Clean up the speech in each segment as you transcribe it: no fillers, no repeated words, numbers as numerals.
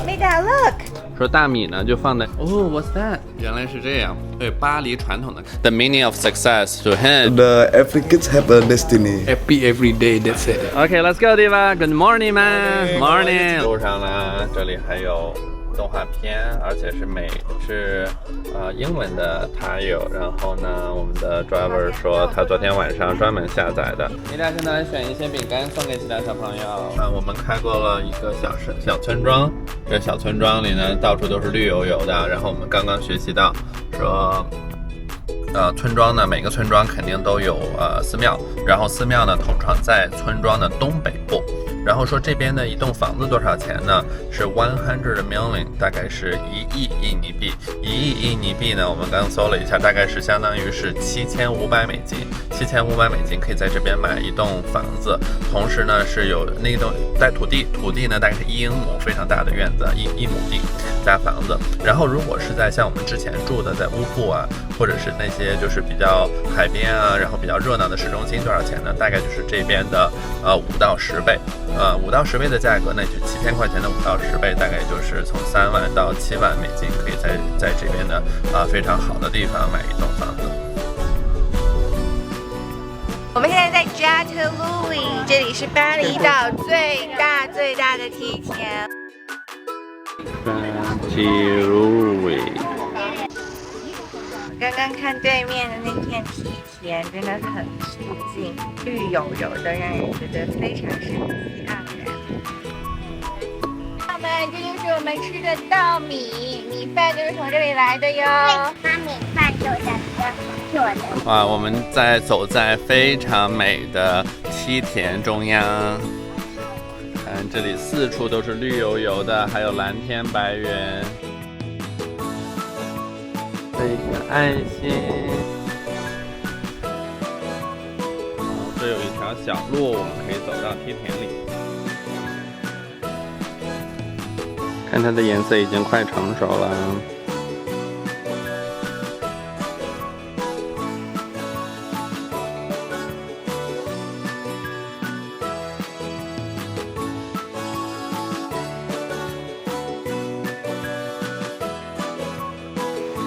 Made that look。说大米呢就放在what's that？ 原来是这样。对，巴黎传统的 The meaning of success to him. The Africans have a destiny. Happy every day, that's it. Okay, let's go, Diva. Good morning, man. Morning. 路上呢，这里还有动画片，而且是英文的，它有。然后呢，我们的 driver 说他昨天晚上专门下载的。你俩现在来选一些饼干送给其他小朋友。我们开过了一个小村庄，这小村庄里呢到处都是绿油油的。然后我们刚刚学习到说。村庄呢，每个村庄肯定都有寺庙，然后寺庙呢通常在村庄的东北部。然后说这边的一栋房子多少钱呢？是100 million， 大概是1亿印尼币。1亿印尼币呢，我们刚搜了一下，大概是相当于是7500美金。7500美金可以在这边买一栋房子，同时呢是有那栋带土地呢大概是1英亩，非常大的院子，1亩地大房子。然后如果是在像我们之前住的在乌布啊，或者是那些就是比较海边啊，然后比较热闹的市中心，多少钱呢？大概就是这边的5到10倍。5到10倍的价格呢，就7000块钱的5到10倍，大概就是从3万到7万美金，可以在这边的非常好的地方买一栋房子。我们现在在 Jatiluwi， 这里是巴厘岛最大的梯田。Jatiluwi。刚刚看对面的那片梯田，真的很舒静，绿油油的，让人觉得非常生机盎然。这就是我们吃的稻米，米饭就是从这里来的哟。把米饭做成做的。我们走在非常美的梯田中央，看这里四处都是绿油油的，还有蓝天白云。一个爱心，这有一条小路，我们可以走到梯田里。看它的颜色已经快成熟了。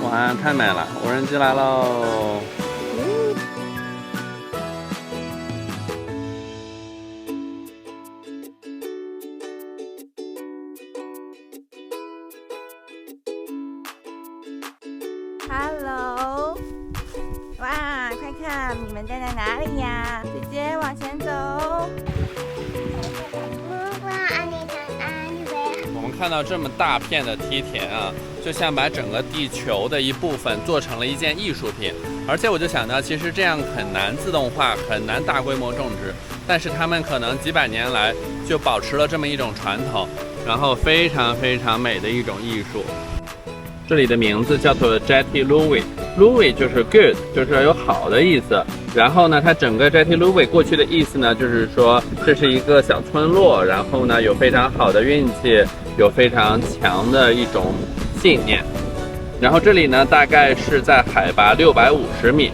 哇，太美了！无人机来喽！Hello， 哇，快看，你们站在哪里呀？姐姐往前走。我们看到这么大片的梯田啊，就像把整个地球的一部分做成了一件艺术品。而且我就想到，其实这样很难自动化，很难大规模种植，但是他们可能几百年来就保持了这么一种传统，然后非常非常美的一种艺术。这里的名字叫做 Jatiluwi，Luwi 就是 good， 就是有好的意思。然后呢，它整个 Jatiluwi 过去的意思呢，就是说这是一个小村落，然后呢有非常好的运气，有非常强的一种信念。然后这里呢，大概是在海拔650米，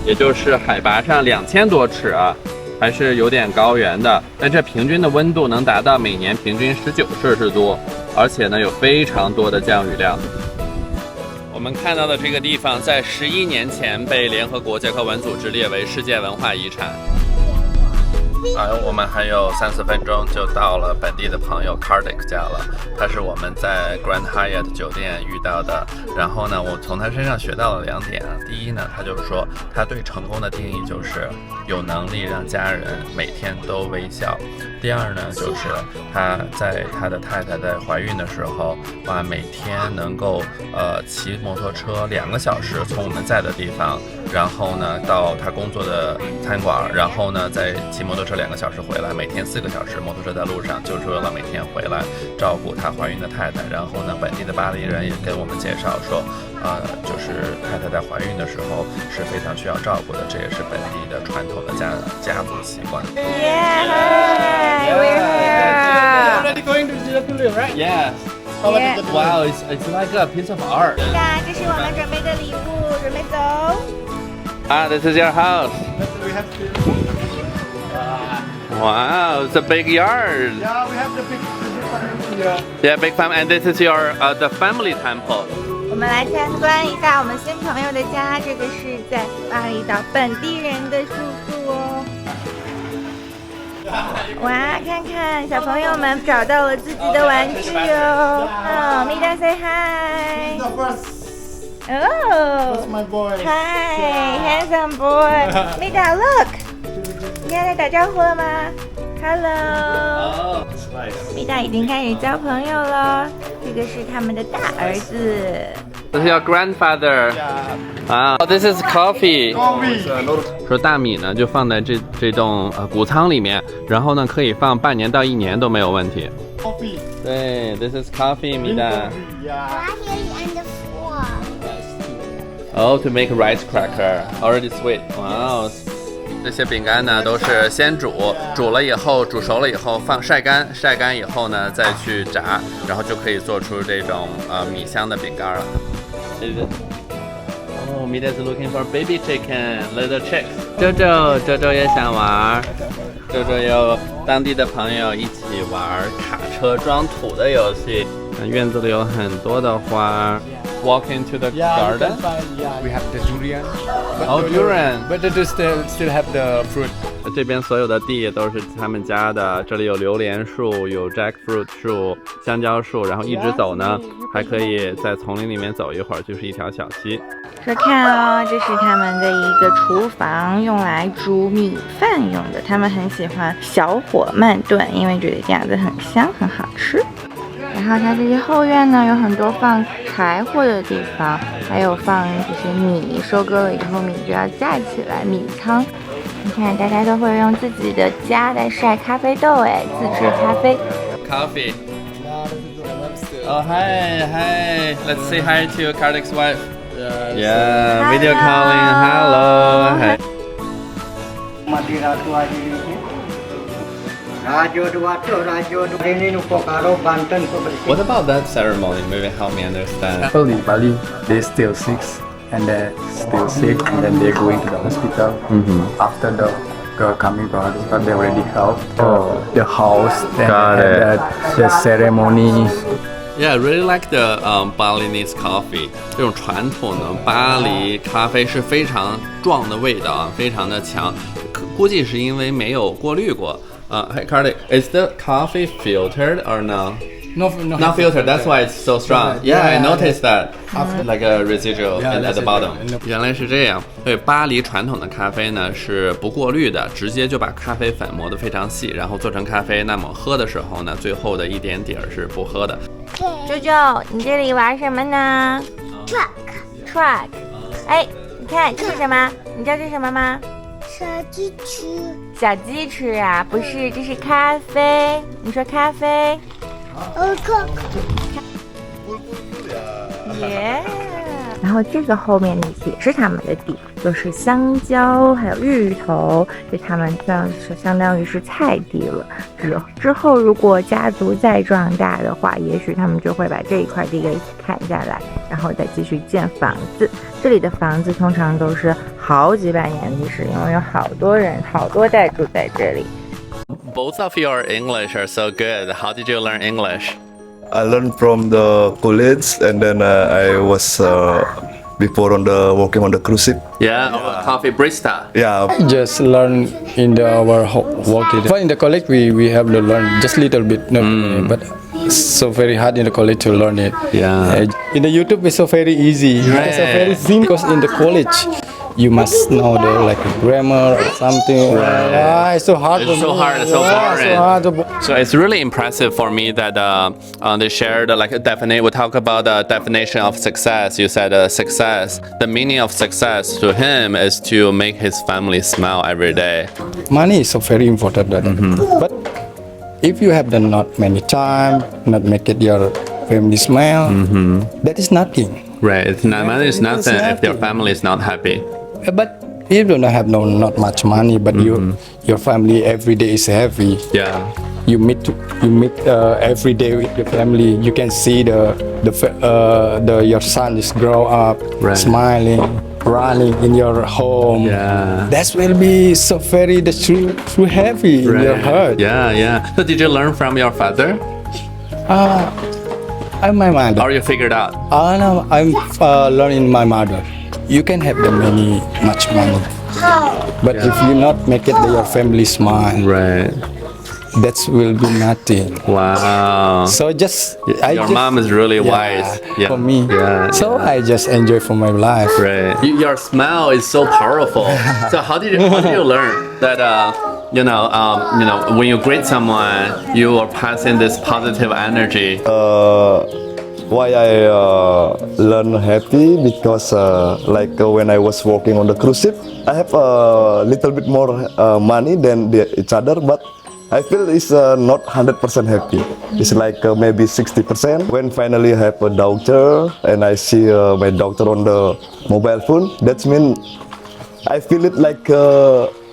也就是海拔上2000多尺啊，还是有点高原的。但这平均的温度能达到每年平均19摄氏度，而且呢有非常多的降雨量。我们看到的这个地方，在11年前被联合国教科文组织列为世界文化遗产。我们还有3-4分钟就到了本地的朋友 Kardik 家了。他是我们在 Grand Hyatt 酒店遇到的。然后呢，我从他身上学到了2点啊。第一呢，他就是说他对成功的定义就是有能力让家人每天都微笑。第二呢，就是他在他的太太在怀孕的时候，每天能够骑摩托车2个小时从我们在的地方，然后呢到他工作的餐馆，然后呢再骑摩托车2个小时回来，每天4个小时摩托车在路上，就是为了每天回来照顾他怀孕的太太。然后呢，本地的巴黎人也跟我们介绍说，就是太太在怀孕的时候是非常需要照顾的，这也是本地的传统的家族习惯。Yeah, we're here. Already going to Jatiluwi, right? Yes. Yeah. Wow, it's like a piece of art. 那这是我们准备的礼物，准备走。This is your house. We have to. Wow, it's a big yard. Yeah, we have the big. Yeah, big fan. And this is your the family temple. 我们来参观一下我们新朋友的家，这个是在巴厘岛本地人的住宿哦。哇，看看小朋友们找到了自己的玩具哦。Mida say hi. Oh, my boy. hi, handsome boy. Mida, look. 你看他打招呼了吗 ？Hello. Mida 已经开始交朋友了。这个是他们的大儿子。This is your grandfather. 啊，This is coffee. 说大米呢就放在这栋谷仓里面，然后呢可以放半年到1年都没有问题。Coffee. 对 ，This is coffee, Mida. Right here on the floor. Oh, to make rice cracker, already sweet. Wow. 这些饼干呢都是先煮了以后煮熟了以后放晒干以后呢再去炸，然后就可以做出这种米香的饼干了。Oh, Mida's looking for baby chicken, little chicks. 周周也想玩，周周有当地的朋友一起玩卡车装土的游戏。院子里有很多的花。Walk into the garden. We have the durian. Oh, durian. But they still have the fruit. 这边所有的地都是他们家的，这里有榴莲树，有 jackfruit 树、香蕉树，然后一直走呢，还可以在丛林里面走一会儿，就是一条小溪。说看哦，这是他们的一个厨房，用来煮米饭用的。他们很喜欢小火慢炖，因为觉得这样子很香，很好吃。然后它这些后院呢，有很多放柴火的地方，还有放这些米，收割了以后米就要架起来，米仓。你看，大家都会用自己的家来晒咖啡豆，哎，自制咖啡。Coffee. Oh, hi. Let's say hi to Kardic's wife. Yeah, video calling. Hello. What about that ceremony? Maybe help me understand. People in Bali, they still sick and they're still sick and then they're going to the hospital. After the girl coming to the hospital, they already helped the house and the ceremony. Yeah, I really like the Balinese coffee. 这种传统的巴黎咖啡是非常壮的味道啊，非常的强。估计是因为没有过滤过。Hey Cardic, is the coffee filtered or no? Not filtered. That's why it's so strong. Yeah, I noticed that. Like a residual at the bottom. 原来是这样。对，巴黎传统的咖啡呢是不过滤的，直接就把咖啡粉磨得非常细，然后做成咖啡。那么喝的时候呢，最后的一点底儿是不喝的。舅舅，你这里玩什么呢 ？Truck。哎，你看这是什么？你知道这是什么吗？小鸡翅。小鸡翅啊，不是，这是咖啡。你说咖啡？耶。然后这个后面也是他们的地，就是香蕉还有芋头，这他们相当于是菜地了。之后如果家族再壮大的话，也许他们就会把这一块地给砍下来，然后再继续建房子。这里的房子通常都是好几百年历史，因为有好多人好多代住在这里。Both of your English are so good. How did you learn English? I learned from the college, and then I was before working on the cruise ship. Yeah, coffee barista. Yeah. Just learn in our work. But in the college, we have to learn just little bit, but it's so very hard in the college to learn it. Yeah. In the YouTube, it's so very easy. Right. It's so very simple. Because in the college, you must know the like grammar or something. Right. It's so hard. It's so hard. It's so boring. So it's really impressive for me that they shared like a definition. We talk about the definition of success. You said success. The meaning of success to him is to make his family smile every day. Money is so very important. But if you have the not many time, not make it your family smile, that is nothing. Right. It's not, money is nothing if your family is not happy. But you don't have not much money, but your family every day is happy. Yeah. You meet every day with your family. You can see your son is grow up, smiling, running in your home. Yeah. That will be so very true happy in your heart. Yeah. So did you learn from your father? I'm my mother. Or you figured out? No, I'm learning my mother. You can have the much money, but if you not make it your family smile, Right. that will be nothing. Wow. So Your mom is really wise. Yeah. for me. Yeah. So I just enjoy for my life. Right. Your smile is so powerful. So how did you learn that? When you greet someone, you are passing this positive energy. Why I learn happy because when I was working on the cruise ship, I have a little bit more money than each other, but I feel it's not 100% happy. It's like maybe 60%. When finally I have a doctor and I see my doctor on the mobile phone, that means I feel it like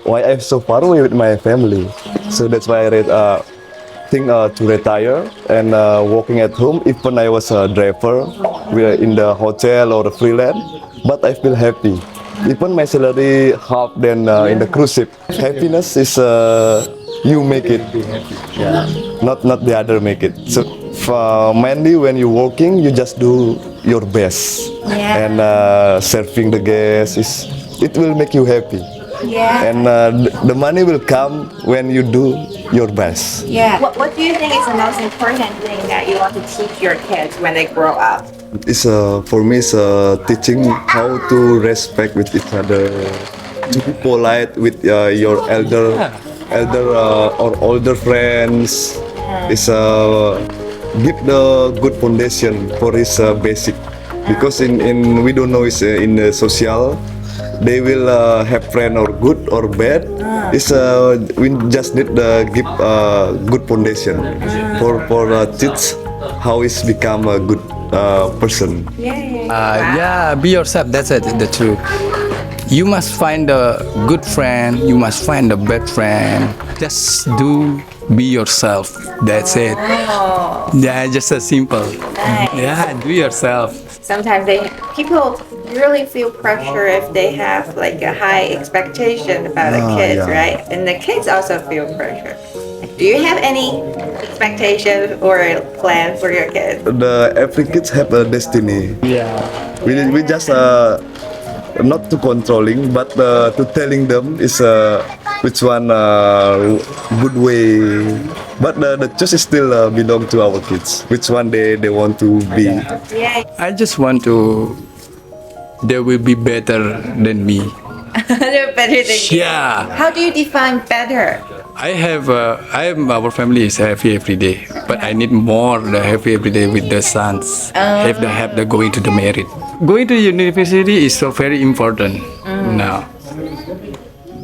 why I'm so far away with my family. So that's why I think to retire and working at home. Even I was a driver in the hotel or a freelance, but I feel happy. Even my salary half than in the cruise ship. Happiness is you make it, not the other make it. So mainly when you're working, you just do your best, and serving the guests it will make you happy. And the money will come when you do your best. What do you think is the most important thing that you want to teach your kids when they grow up? It's for me it's teaching how to respect with each other, to be polite with your elder or older friends. It's give the good foundation for his basic, because in we don't know it's in the social. They will have friend or good or bad. It's we just need give good foundation for teach how is become a good person. Be yourself. That's it. The truth. You must find a good friend. You must find a bad friend. Just be yourself. That's it. Yeah, just as simple. Yeah, do yourself. Sometimes people really feel pressure if they have like a high expectation about the kids, right? And the kids also feel pressure. Do you have any expectation or plan for your kids? Every kids have a destiny. We just not to controlling, but to telling them is which one good way. But the choice is still belong to our kids. Which one they want to be. I just want to. They will be better than me. They're better than you. Yeah. How do you define better? Our family is happy every day, but I need more the happy every day with the sons. Have the going to the married. Going to university is so very important now.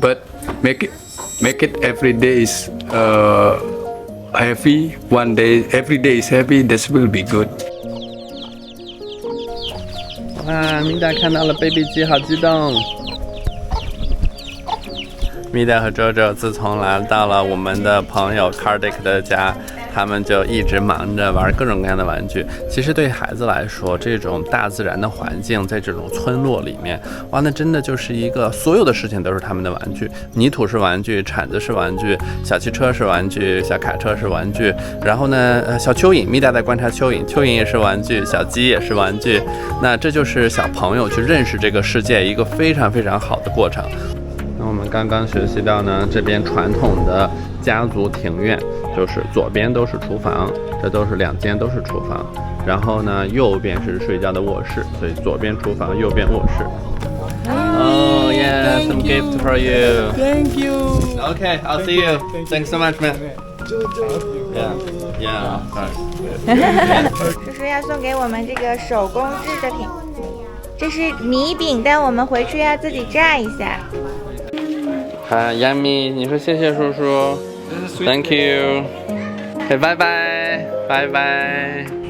But make it every day is happy. One day, every day is happy. This will be good. 哇，米达看到了 baby 鸡，好激动！米达和周周自从来到了我们的朋友 Kardik 的家，他们就一直忙着玩各种各样的玩具。其实对孩子来说，这种大自然的环境，在这种村落里面，哇，那真的就是一个所有的事情都是他们的玩具。泥土是玩具，铲子是玩具，小汽车是玩具，小卡车是玩具。然后呢，小蚯蚓，米达在观察蚯蚓，蚯蚓也是玩具，小鸡也是玩具。那这就是小朋友去认识这个世界一个非常非常好的过程。那我们刚刚学习到呢，这边传统的家族庭院，就是左边都是厨房，这都是两间都是厨房，然后呢右边是睡觉的卧室，所以左边厨房，右边卧室。Oh yeah, some gift for you. Thank you. Okay, I'll see you. Thanks so much, man. Yeah, yeah. 叔叔要送给我们这个手工制的品，这是米饼，但我们回去要自己炸一下。好 ，Yummy， 你说谢谢叔叔。Thank you. 拜拜，拜拜。